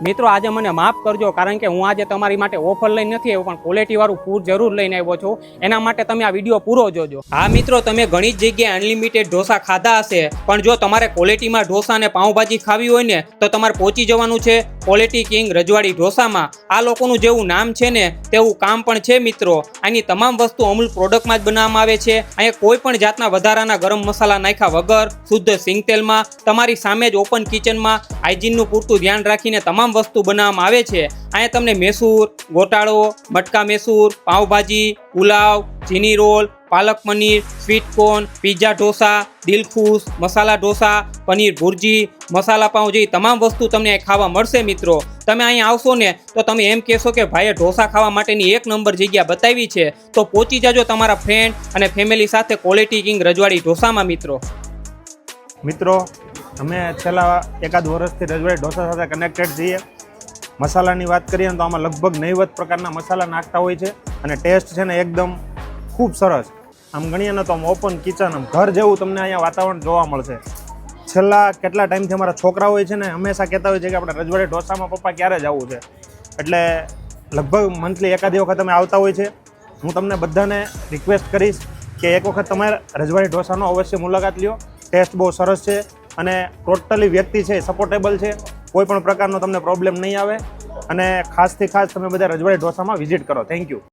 મિત્રો આજે મને માફ કરજો, કારણ કે હું આજે તમારી માટે ઓફર લઈને નથી આવ્યો, પણ ક્વોલિટી વાળું ફૂડ જરૂર લઈને આવ્યો છું. એના માટે તમે આ વિડીયો પૂરો જોજો. હા મિત્રો, તમે ઘણી જ જગ્યાએ અનલિમિટેડ ઢોસા ખાધા હશે, પણ જો તમારે ક્વોલિટીમાં ઢોસા અને પાઉંભાજી ખાવી હોય ને તો તમારે પહોંચી જવાનું છે ક્વોલિટી કિંગ રજવાડી ઢોસામાં. આ લોકોનું જેવું નામ છે ને તેવું કામ પણ છે મિત્રો. આની તમામ વસ્તુ અમૂલ પ્રોડક્ટમાં જ બનાવવામાં આવે છે. અહીંયા કોઈ પણ જાતના વધારાના ગરમ મસાલા નાખ્યા વગર શુદ્ધ સિંગ તેલમાં તમારી સામે જ ઓપન કિચનમાં હાઇજીનનું પૂરતું ધ્યાન રાખીને તમામ વસ્તુ બનાવવામાં આવે છે. અહીંયા તમને મેસૂર, ગોટાળો, મટકા મેસૂર, પાવભાજી, પુલાવ, ચીની roll, palak paneer, sweet corn, pizza dosa, Dilkhush, masala dosa, paneer bhurji, masala pav જેવી તમામ વસ્તુ તમને અહીં ખાવા મળશે મિત્રો. તમે અહીંયા આવશો ને તો તમે એમ કહેશો કે ભાઈએ ઢોસા ખાવા માટેની એક નંબર જગ્યા બતાવી છે. તો પહોંચી જાજો તમારા ફ્રેન્ડ અને ફેમિલી સાથે ક્વોલિટી કિંગ રજવાડી ઢોસામાં મિત્રો. અમે છેલ્લા એકાદ વર્ષથી રજવાડી ઢોસા સાથે કનેક્ટેડ છીએ. મસાલાની વાત કરીએ ને તો આમાં લગભગ નહીવત પ્રકારના મસાલા નાખતા હોય છે અને ટેસ્ટ છે ને એકદમ ખૂબ સરસ. આમ ગણીએ ને તો આમ ઓપન કિચન, આમ ઘર જેવું તમને અહીંયા વાતાવરણ જોવા મળશે. છેલ્લા કેટલા ટાઈમથી અમારા છોકરાઓ છે ને હંમેશા કહેતા હોય છે કે આપણે રજવાડી ઢોસામાં પપ્પા ક્યારે જવું છે, એટલે લગભગ મંથલી એકાદી વખત અમે આવતા હોય છે. હું તમને બધાને રિક્વેસ્ટ કરીશ કે એક વખત તમારે રજવાડી ઢોસાનો અવશ્ય મુલાકાત લ્યો. ટેસ્ટ બહુ સરસ છે અને ટોટલી વ્યક્તિ છે સપોર્ટેબલ છે, કોઈ પણ પ્રકારનો તમને પ્રોબ્લેમ નહીં આવે. અને ખાસથી ખાસ તમે બધા રજવાડી ઢોસામાં વિઝિટ કરો. Thank you.